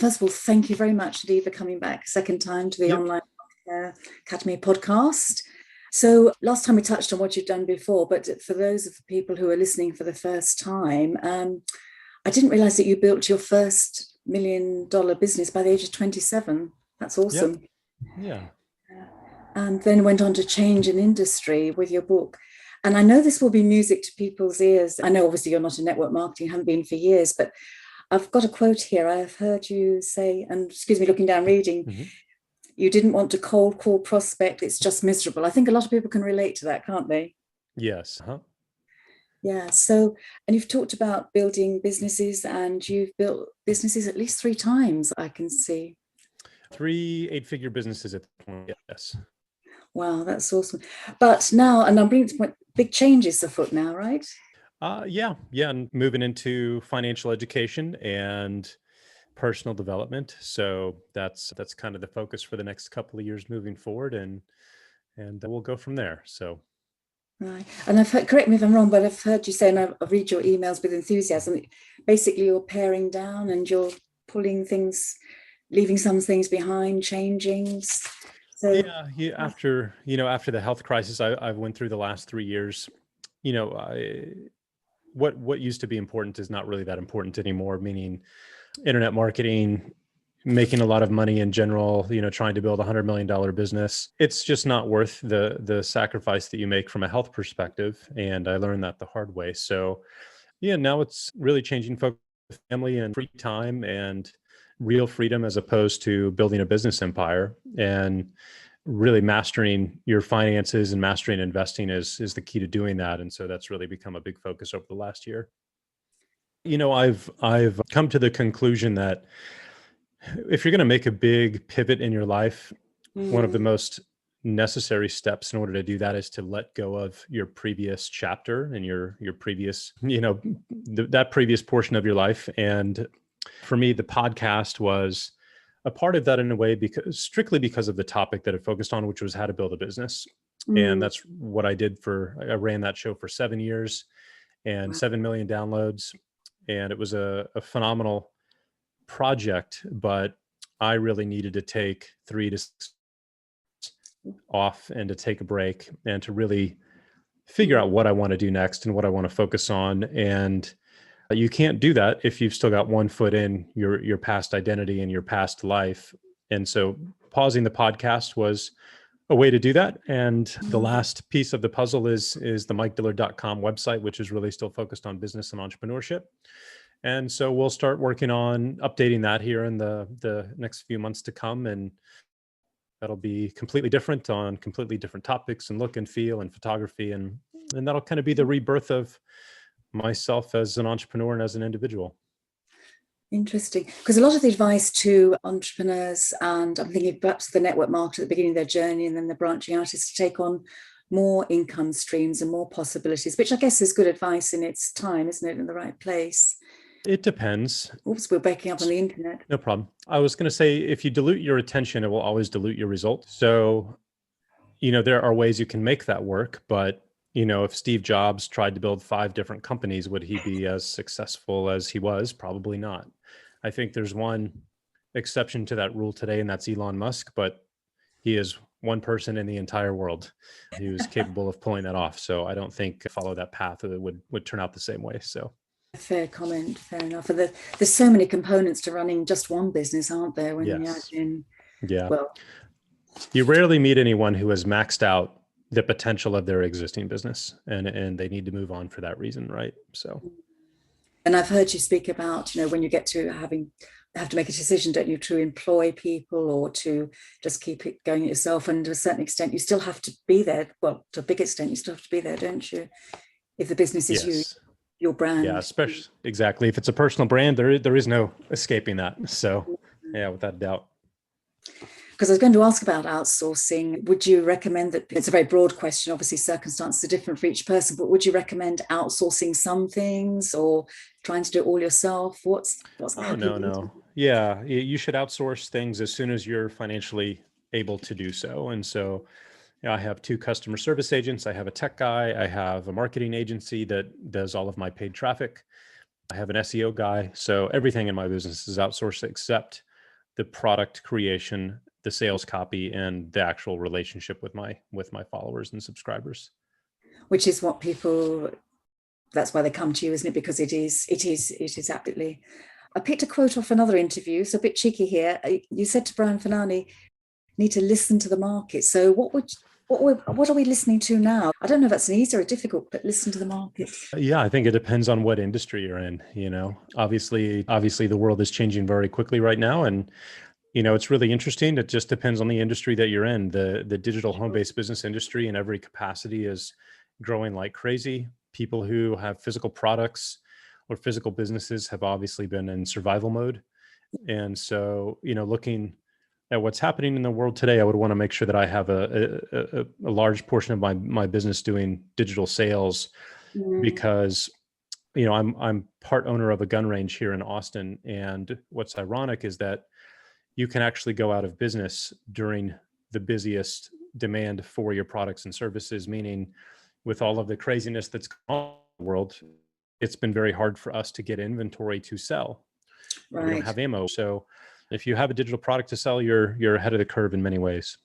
First of all, thank you very much, Lee, for coming back a second time to the Yep. Online Academy podcast. So last time we touched on what you've done before, but for those of the people who are listening for the first time, I didn't realize that you built your first $1 million business by the age of 27. That's Yep. awesome. Yeah. And then went on to change an industry with your book. And I know this will be music to people's ears. I know obviously you're not in network marketing, haven't been for years, but I've got a quote here. I have heard you say, and excuse me, looking down reading, Mhm. you didn't want to cold call prospect. It's just miserable. I think a lot of people can relate to that, can't they? Yes. Yeah. So, and you've talked about building businesses, and you've built businesses at least 3 times, I can see. 3 8-figure businesses at the point. Yes. Wow, that's awesome. But now, and I'm bringing to point, big changes afoot now, right? Yeah. And moving into financial education and personal development. So that's kind of the focus for the next couple of years moving forward, and we'll go from there. So Right. And I've heard, correct me if I'm wrong, but I've heard you say, and I read your emails with enthusiasm, basically you're paring down and you're pulling things, leaving some things behind, changing. So, yeah, after the health crisis I went through the last 3 years, what used to be important is not really that important anymore, meaning internet marketing, making a lot of money in general, trying to build $100 million business. It's just not worth the sacrifice that you make from a health perspective. And I learned that the hard way. So yeah, now it's really changing focus on family and free time and real freedom, as opposed to building a business empire. And really mastering your finances and mastering investing is the key to doing that. And so that's really become a big focus over the last year. I've come to the conclusion that if you're going to make a big pivot in your life, one of the most necessary steps in order to do that is to let go of your previous chapter and your previous, that previous portion of your life. And for me, the podcast was a part of that in a way, strictly because of the topic that it focused on, which was how to build a business. And that's what I did. I ran that show for 7 years and wow. 7 million downloads. And it was a phenomenal project, but I really needed to take 3 to 6 off and to take a break and to really figure out what I want to do next and what I want to focus on. And you can't do that if you've still got one foot in your past identity and your past life. And so pausing the podcast was a way to do that. And the last piece of the puzzle is the MikeDillard.com website, which is really still focused on business and entrepreneurship. And so we'll start working on updating that here in the next few months to come. And that'll be completely different on completely different topics and look and feel and photography. And that'll kind of be the rebirth of myself as an entrepreneur and as an individual. Interesting. Because a lot of the advice to entrepreneurs, and I'm thinking perhaps the network market at the beginning of their journey and then they're branching out, is to take on more income streams and more possibilities, which I guess is good advice in its time, isn't it, in the right place? It depends. Oops, we're breaking up on the internet. No problem. I was going to say, if you dilute your attention, it will always dilute your result. So, there are ways you can make that work, but if Steve Jobs tried to build 5 different companies, would he be as successful as he was? Probably not. I think there's one exception to that rule today, and that's Elon Musk, but he is one person in the entire world who's capable of pulling that off. So I don't think follow that path would turn out the same way. So fair comment, fair enough. And there's so many components to running just one business, aren't there? When you add in, well, you rarely meet anyone who has maxed out the potential of their existing business, and they need to move on for that reason, right? So, and I've heard you speak about, when you get to have to make a decision, don't you, to employ people or to just keep it going yourself. And to a certain extent, you still have to be there. Well, to a big extent, you still have to be there, don't you? If the business is you, your brand. Yeah, especially exactly. If it's a personal brand, there is no escaping that. So yeah, without a doubt. Because I was going to ask about outsourcing. Would you recommend that? It's a very broad question. Obviously, circumstances are different for each person, but would you recommend outsourcing some things or trying to do it all yourself? What's no. Yeah, you should outsource things as soon as you're financially able to do so. And so I have 2 customer service agents. I have a tech guy. I have a marketing agency that does all of my paid traffic. I have an SEO guy. So everything in my business is outsourced except the product creation, the sales copy, and the actual relationship with my followers and subscribers. Which is what people, that's why they come to you, isn't it? Because it is absolutely. I picked a quote off another interview, so a bit cheeky here. You said to Brian Fanani, need to listen to the market. So what are we listening to now? I don't know if that's an easy or difficult, but listen to the market. Yeah, I think it depends on what industry you're in. Obviously the world is changing very quickly right now, and it's really interesting. It just depends on the industry that you're in. The digital home-based business industry in every capacity is growing like crazy. People who have physical products or physical businesses have obviously been in survival mode. And so, looking at what's happening in the world today, I would want to make sure that I have a large portion of my business doing digital sales, because I'm part owner of a gun range here in Austin. And what's ironic is that you can actually go out of business during the busiest demand for your products and services, meaning with all of the craziness that's going on in the world, it's been very hard for us to get inventory to sell. Right. We don't have ammo. So if you have a digital product to sell, you're ahead of the curve in many ways.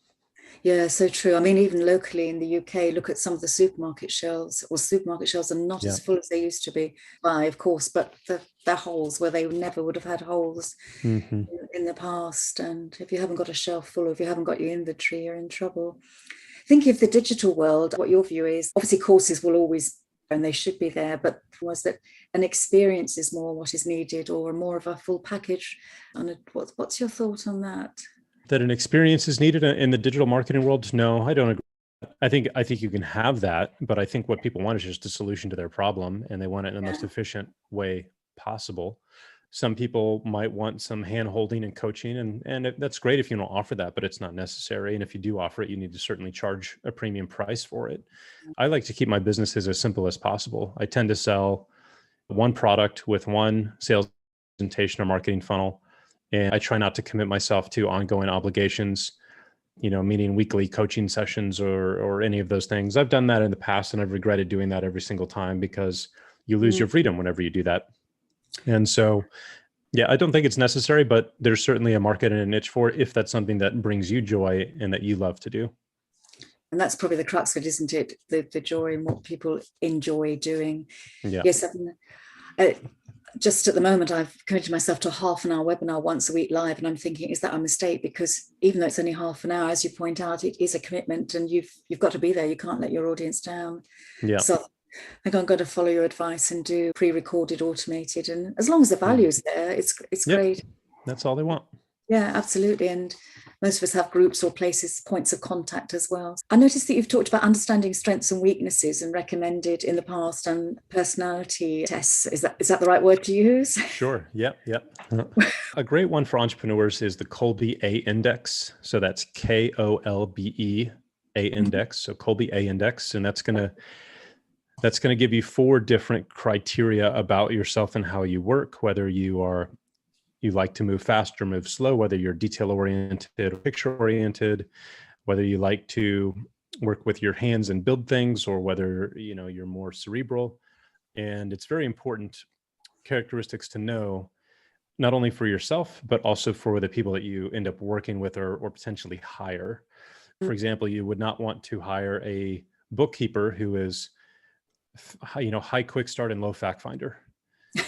Yeah, so true. I mean, even locally in the UK, look at some of the supermarket shelves, or supermarket shelves are not as full as they used to be, of course, but they're holes where they never would have had holes in the past. And if you haven't got a shelf full, or if you haven't got your inventory, you're in trouble. Thinking of the digital world, what your view is, obviously courses will always, and they should be there, but was that an experience is more what is needed, or more of a full package? And what's your thought on that? That an experience is needed in the digital marketing world? No, I don't agree. I think you can have that, but I think what people want is just a solution to their problem, and they want it in the most efficient way possible. Some people might want some hand holding and coaching, and that's great if you don't offer that, but it's not necessary. And if you do offer it, you need to certainly charge a premium price for it. I like to keep my businesses as simple as possible. I tend to sell one product with one sales presentation or marketing funnel, and I try not to commit myself to ongoing obligations, meaning weekly coaching sessions or any of those things. I've done that in the past, and I've regretted doing that every single time, because you lose your freedom whenever you do that. And so, yeah, I don't think it's necessary, but there's certainly a market and a niche for it if that's something that brings you joy and that you love to do. And that's probably the crux of it, isn't it? The joy in what people enjoy doing. Yeah. Yes. Just at the moment, I've committed myself to a half an hour webinar once a week live, and I'm thinking, is that a mistake? Because even though it's only half an hour, as you point out, it is a commitment, and you've got to be there. You can't let your audience down. Yeah. So I think I'm going to follow your advice and do pre-recorded, automated, and as long as the value is there, it's great. That's all they want. Yeah, absolutely. And most of us have groups or points of contact as well. I noticed that you've talked about understanding strengths and weaknesses and recommended in the past, and personality tests. Is that the right word to use? Sure. Yep. A great one for entrepreneurs is the Kolbe A Index. So that's KOLBE A Index. So Kolbe A Index, and that's going to give you 4 different criteria about yourself and how you work, whether you like to move fast or move slow, whether you're detail oriented or picture oriented, whether you like to work with your hands and build things, or whether you're more cerebral. And it's very important characteristics to know, not only for yourself, but also for the people that you end up working with or potentially hire. For example, you would not want to hire a bookkeeper who is high quick start and low fact finder.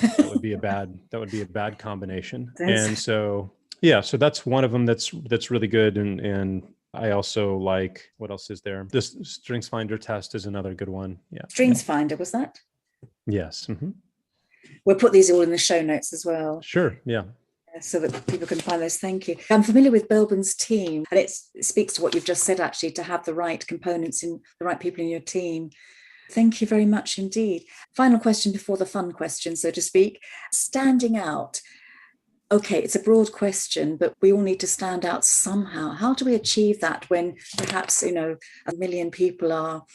That would be a bad combination. And so, so that's one of them that's really good. And I also like, what else is there? This Strengths Finder test is another good one. Yeah. Strengths Finder, was that? Yes. Mm-hmm. We'll put these all in the show notes as well. Sure. Yeah. So that people can find those. Thank you. I'm familiar with Belbin's team, and it speaks to what you've just said, actually, to have the right components in the right people in your team. Thank you very much indeed. Final question before the fun question, so to speak. Standing out. Okay, it's a broad question, but we all need to stand out somehow. How do we achieve that when perhaps, 1 million people are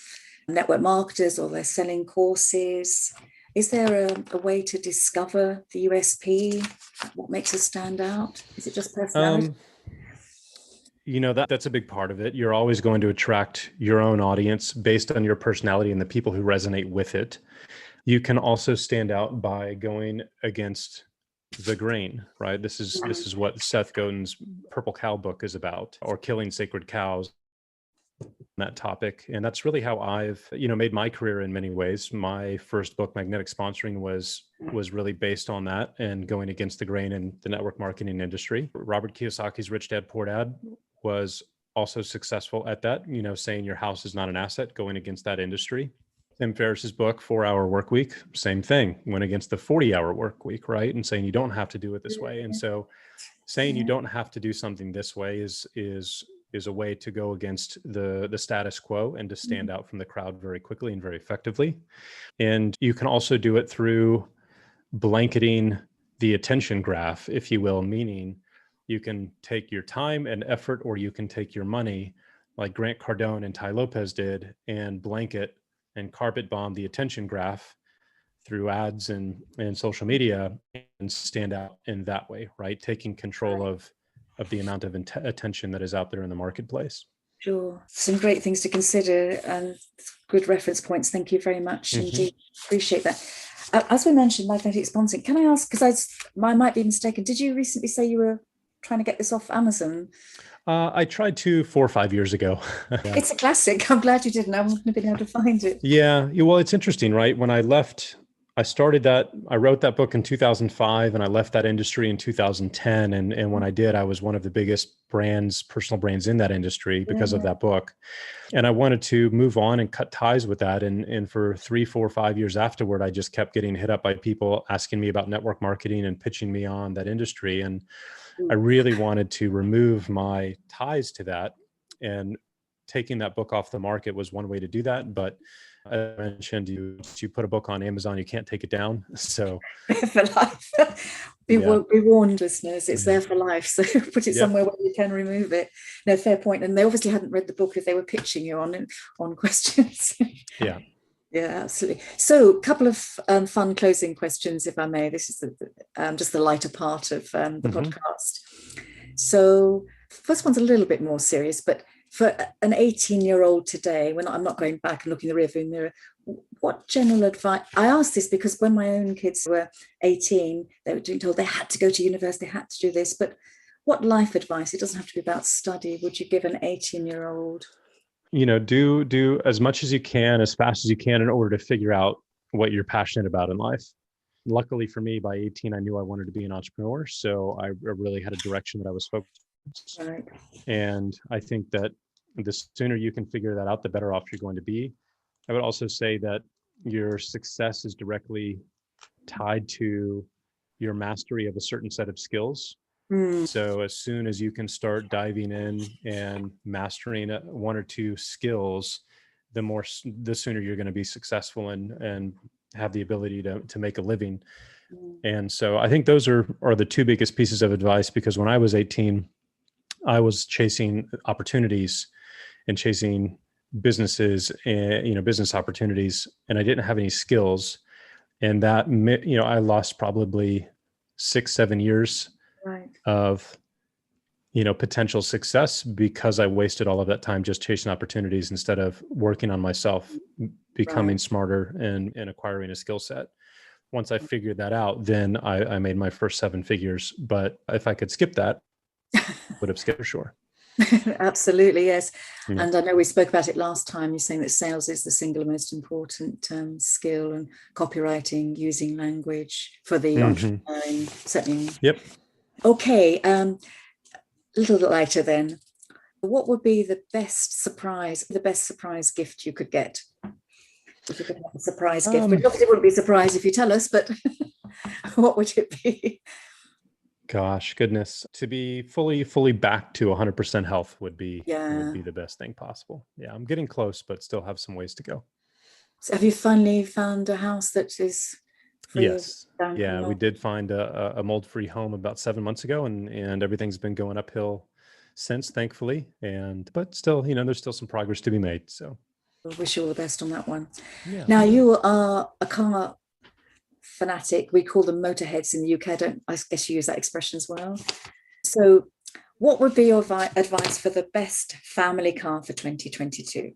network marketers, or they're selling courses? Is there a way to discover the USP? What makes us stand out? Is it just personality? That's a big part of it. You're always going to attract your own audience based on your personality and the people who resonate with it. You can also stand out by going against the grain, right? This is what Seth Godin's Purple Cow book is about, or Killing Sacred Cows, that topic. And that's really how I've, made my career in many ways. My first book, Magnetic Sponsoring, was really based on that and going against the grain in the network marketing industry. Robert Kiyosaki's Rich Dad Poor Dad was also successful at that, saying your house is not an asset, going against that industry. Tim Ferriss's book, 4-Hour Work Week, same thing, went against the 40-hour work week, right? And saying you don't have to do it this way. And so saying you don't have to do something this way is a way to go against the status quo and to stand out from the crowd very quickly and very effectively. And you can also do it through blanketing the attention graph, if you will, meaning you can take your time and effort, or you can take your money like Grant Cardone and Ty Lopez did, and blanket and carpet bomb the attention graph through ads and social media, and stand out in that way, right? Taking control of the amount of attention that is out there in the marketplace. Sure. Some great things to consider and good reference points. Thank you very much indeed. Appreciate that. As we mentioned, magnetic sponsoring, can I ask, because I might be mistaken, did you recently say you were trying to get this off Amazon? I tried to 4 or 5 years ago. Yeah. It's a classic. I'm glad you didn't. I wouldn't have been able to find it. Yeah. Well, it's interesting, right? When I left, I wrote that book in 2005, and I left that industry in 2010. And when I did, I was one of the biggest personal brands in that industry because of that book. And I wanted to move on and cut ties with that. And for 3, 4, 5 years afterward, I just kept getting hit up by people asking me about network marketing and pitching me on that industry. And I really wanted to remove my ties to that, and taking that book off the market was one way to do that. But I mentioned, you put a book on Amazon, you can't take it down. So for life. Be warned, listeners, it's there for life. So put it somewhere where you can remove it. No, fair point. And they obviously hadn't read the book if they were pitching you on questions. Yeah. Yeah, absolutely. So a couple of fun closing questions, if I may. This is just the lighter part of the podcast. So first one's a little bit more serious, but for an 18-year-old today, I'm not going back and looking in the rearview mirror, what general advice? I asked this because when my own kids were 18, they were being told they had to go to university, they had to do this. But what life advice, it doesn't have to be about study, would you give an 18-year-old? Do as much as you can, as fast as you can, in order to figure out what you're passionate about in life. Luckily for me, by 18, I knew I wanted to be an entrepreneur. So I really had a direction that I was focused on. Right. And I think that the sooner you can figure that out, the better off you're going to be. I would also say that your success is directly tied to your mastery of a certain set of skills. So as soon as you can start diving in and mastering one or two skills, the sooner you're going to be successful and have the ability to make a living. And so I think those are the two biggest pieces of advice, because when I was 18, I was chasing opportunities and chasing businesses and, business opportunities, and I didn't have any skills. And that, I lost probably 6-7 years of, potential success, because I wasted all of that time just chasing opportunities instead of working on myself, becoming smarter and acquiring a skill set. Once I figured that out, then I made my first 7 figures. But if I could skip that, I would have skipped for sure. Absolutely, yes. Yeah. And I know we spoke about it last time. You're saying that sales is the single most important skill, and copywriting, using language for the entrepreneuring setting. Yep. Okay, a little lighter then. What would be the best surprise gift you could get? If you could have a surprise gift, which obviously wouldn't be a surprise if you tell us, but what would it be? Gosh, goodness. To be fully back to 100% health would be the best thing possible. Yeah, I'm getting close, but still have some ways to go. So have you finally found a house that is free? Yes. Yeah, we did find a mold-free home about 7 months ago, and everything's been going uphill since, thankfully. But still, there's still some progress to be made. So I wish you all the best on that one. Yeah. Now, you are a car fanatic. We call them motorheads in the UK. I guess you use that expression as well. So what would be your advice for the best family car for 2022?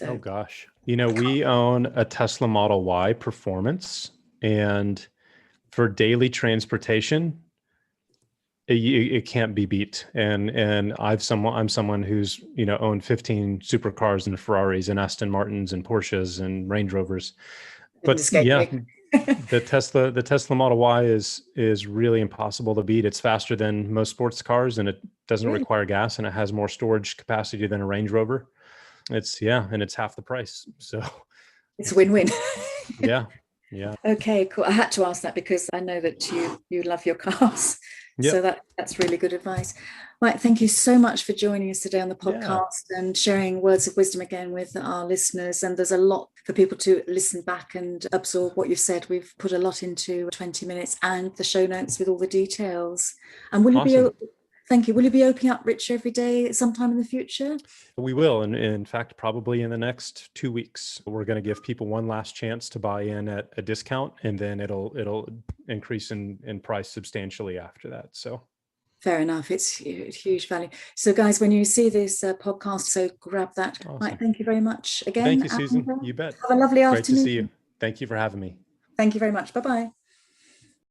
Oh gosh. We own a Tesla Model Y Performance, and for daily transportation, it can't be beat. And I'm someone who's, owned 15 supercars and Ferraris and Aston Martins and Porsches and Range Rovers. Didn't But escape yeah, me. the Tesla Model Y is really impossible to beat. It's faster than most sports cars, and it doesn't Really? require gas, and it has more storage capacity than a Range Rover. And it's half the price. So It's a win-win. yeah. Yeah. Okay, cool. I had to ask that because I know that you love your cars. So Yep. that's really good advice. Right, thank you so much for joining us today on the Yeah. podcast and sharing words of wisdom again with our listeners. And there's a lot for people to listen back and absorb what you've said. We've put a lot into 20 minutes and the show notes with all the details. And Awesome. thank you. Will you be opening up Rich every day sometime in the future? We will. And in fact, probably in the next 2 weeks, we're going to give people one last chance to buy in at a discount, and then it'll increase in price substantially after that. So Fair enough. It's huge value. So guys, when you see this podcast, so grab that. awesome. Right, thank you very much again. Thank you, Susan. And, You bet. have a lovely Great to afternoon. see you. Thank you for having me. Thank you very much. Bye-bye.